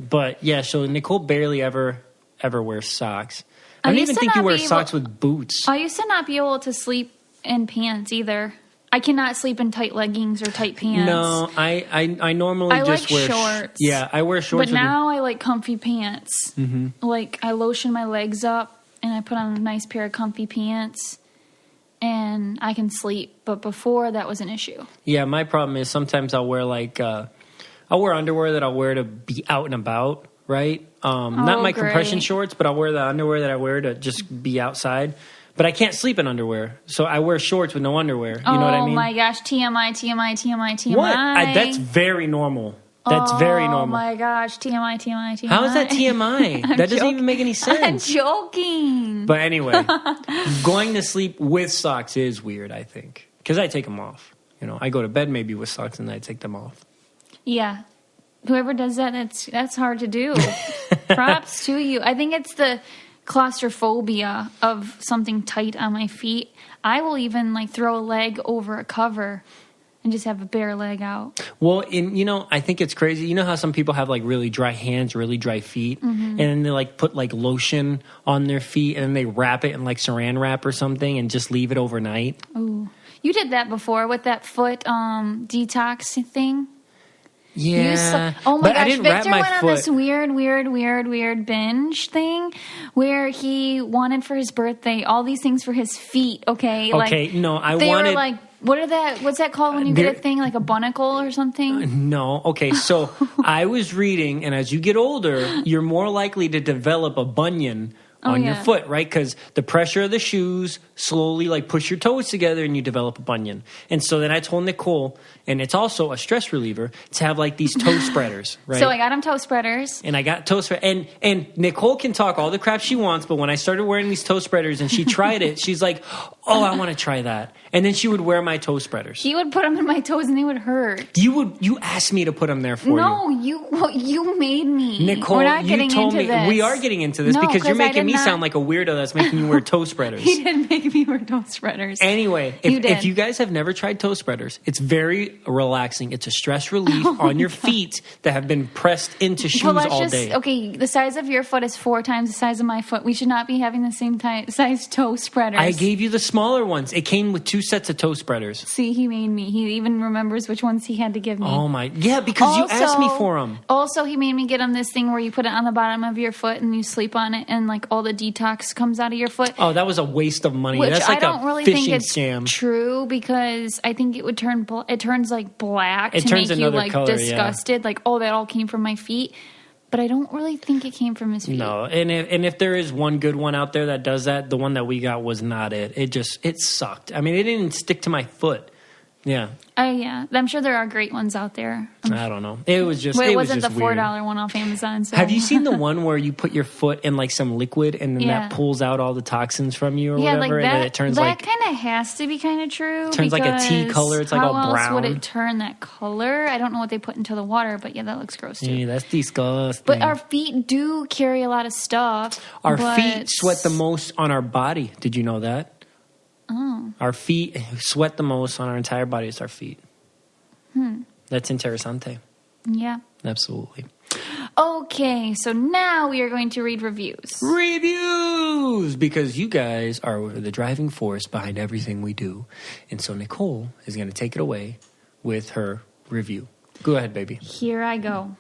But yeah, so Nicole barely ever wears socks. I don't used even to think you not wear be able- socks with boots. I used to not be able to sleep in pants either. I cannot sleep in tight leggings or tight pants. No, I normally I just like wear shorts. Yeah, I wear shorts. But now I like comfy pants. Mm-hmm. Like I lotion my legs up and I put on a nice pair of comfy pants and I can sleep. But before that was an issue. Yeah, my problem is sometimes I'll wear I'll wear underwear that I'll wear to be out and about, right? Not my compression great. shorts, but I'll wear the underwear that I wear to just be outside. But I can't sleep in underwear, so I wear shorts with no underwear. You know what I mean? Oh my gosh, TMI. What? That's very normal. That's very normal. Oh my gosh, TMI. How is that TMI? That doesn't even make any sense. I'm joking. But anyway, going to sleep with socks is weird, I think. Because I take them off. You know, I go to bed maybe with socks and then I take them off. Yeah. Whoever does that, that's hard to do. Props to you. I think it's the claustrophobia of something tight on my feet. I will even like throw a leg over a cover and just have a bare leg out. Well, I think it's crazy. You know how some people have like really dry hands, really dry feet, and then they like put like lotion on their feet and then they wrap it in like saran wrap or something and just leave it overnight. Ooh. You did that before with that foot detox thing. Yeah. Oh my but I gosh, didn't wrap Victor my went on foot. this weird binge thing where he wanted for his birthday all these things for his feet, okay? Okay, no, I they wanted... were like, what's that called when you get a thing, like a bunicle or something? No. Okay, so I was reading, and as you get older, you're more likely to develop a bunion on your foot, right? Because the pressure of the shoes slowly like push your toes together and you develop a bunion. And so then I told Nicole, and it's also a stress reliever, to have like these toe spreaders, right? So I got him toe spreaders. And I got toe spreaders. And Nicole can talk all the crap she wants, but when I started wearing these toe spreaders and she tried it, she's like, oh, I want to try that. And then she would wear my toe spreaders. He would put them in my toes and they would hurt. You asked me to put them there for you. No, you made me. Nicole, We're not getting you told into me this. we are getting into this No, because you're 'cause I making did me not- sound like a weirdo that's making you wear toe spreaders. He didn't make me wear toe spreaders. Anyway, You did. if you guys have never tried toe spreaders, it's very relaxing. It's a stress relief on your feet that have been pressed into shoes Well, let's all just, day. okay, the size of your foot is 4 times the size of my foot. We should not be having the same size toe spreaders. I gave you the smaller ones. It came with 2 sets of toe spreaders. See, he made me. He even remembers which ones he had to give me. Oh my, yeah, because you asked me for them. Also, he made me get him this thing where you put it on the bottom of your foot and you sleep on it and like all the detox comes out of your foot. Oh, that was a waste of money. Which That's like I don't a really phishing think it's scam. true because I think it would turn it turns like black It to turns make you another like color, yeah. disgusted. Like, oh, that all came from my feet. But I don't really think it came from his feet. No, and if there is one good one out there that does that, the one that we got was not it. It sucked. I mean, it didn't stick to my foot. Yeah. Yeah. I'm sure there are great ones out there. I don't know. It was just. Well, it was wasn't just the $4 one off Amazon. So. Have you seen the one where you put your foot in like some liquid and then Yeah. that pulls out all the toxins from you or Yeah, whatever, like and then that. it turns That like kind of has to be kind of true. turns like a tea because color. It's like all how else would brown. it turn that color? I don't know what they put into the water, but yeah, that looks gross too. Yeah, that's disgusting. But our feet do carry a lot of stuff. Our but- feet sweat the most on our body. Did you know that? Oh. Our feet sweat the most on our entire body. It's our feet. That's interessante. Yeah. Absolutely. Okay, so now we are going to read reviews. Reviews! Because you guys are the driving force behind everything we do. And so Nicole is going to take it away with her review. Go ahead, baby. Here I go.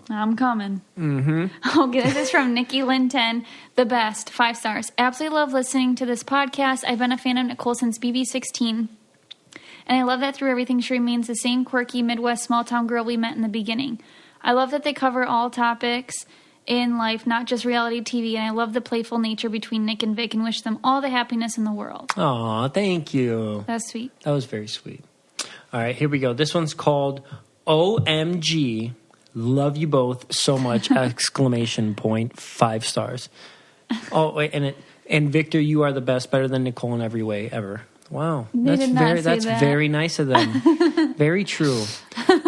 I'm coming. Mm-hmm. Okay, this is from Nikki Lynn 10. The best. 5 stars. Absolutely love listening to this podcast. I've been a fan of Nicole since BB16. And I love that through everything she remains the same quirky Midwest small town girl we met in the beginning. I love that they cover all topics in life, not just reality TV. And I love the playful nature between Nic and Vic and wish them all the happiness in the world. Aw, thank you. That's sweet. That was very sweet. All right, here we go. This one's called OMG. Love you both so much! Exclamation point! 5 stars. Oh wait, and Victor, you are the best, better than Nicole in every way ever. Wow, They did not say that. very nice of them. Very true.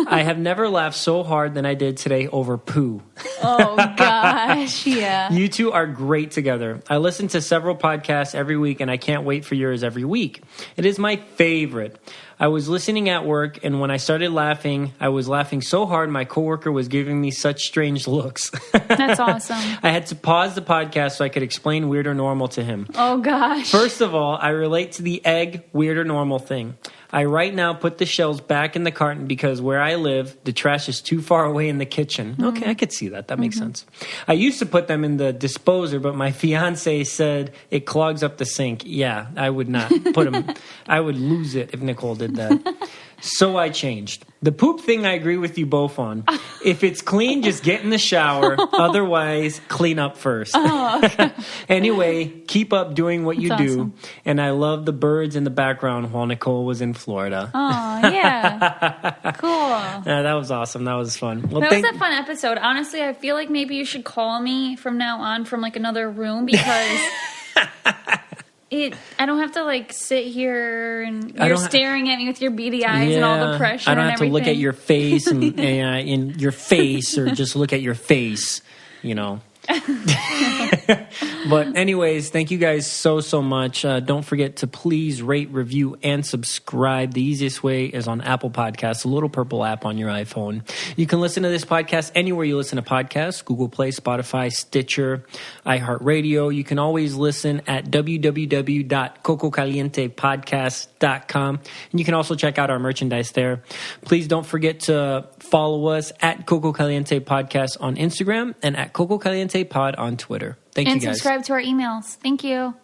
I have never laughed so hard than I did today over poo. Oh, gosh, yeah. You two are great together. I listen to several podcasts every week, and I can't wait for yours every week. It is my favorite. I was listening at work, and when I started laughing, I was laughing so hard my coworker was giving me such strange looks. That's awesome. I had to pause the podcast so I could explain weird or normal to him. Oh, gosh. First of all, I relate to the egg weird or normal thing. I right now put the shells back in the carton because where I live, the trash is too far away in the kitchen. Okay, I could see that. That makes sense. I used to put them in the disposer, but my fiance said it clogs up the sink. Yeah, I would not put them. I would lose it if Nicole did that. So I changed. The poop thing I agree with you both on. If it's clean, just get in the shower. Otherwise, clean up first. Oh, okay. Anyway, keep up doing what you That's do. awesome. And I love the birds in the background while Nicole was in Florida. Oh, yeah. Cool. Yeah, that was awesome. That was fun. Well, That was a fun episode. Honestly, I feel like maybe you should call me from now on from like another room because I don't have to like sit here and you're staring at me with your beady eyes and all the pressure. I don't and have to look at everything. your face and in your face or just look at your face, you know. But anyways, thank you guys so much. Don't forget to please rate, review, and subscribe. The easiest way is on Apple Podcasts, a little purple app on your iPhone. You can listen to this podcast anywhere you listen to podcasts, Google Play, Spotify, Stitcher, iHeartRadio. You can always listen at www.cococalientepodcast.com. And you can also check out our merchandise there. Please don't forget to follow us at Coco Caliente Podcast on Instagram and at Coco Caliente Pod on Twitter. Thank you guys. And subscribe to our emails. Thank you.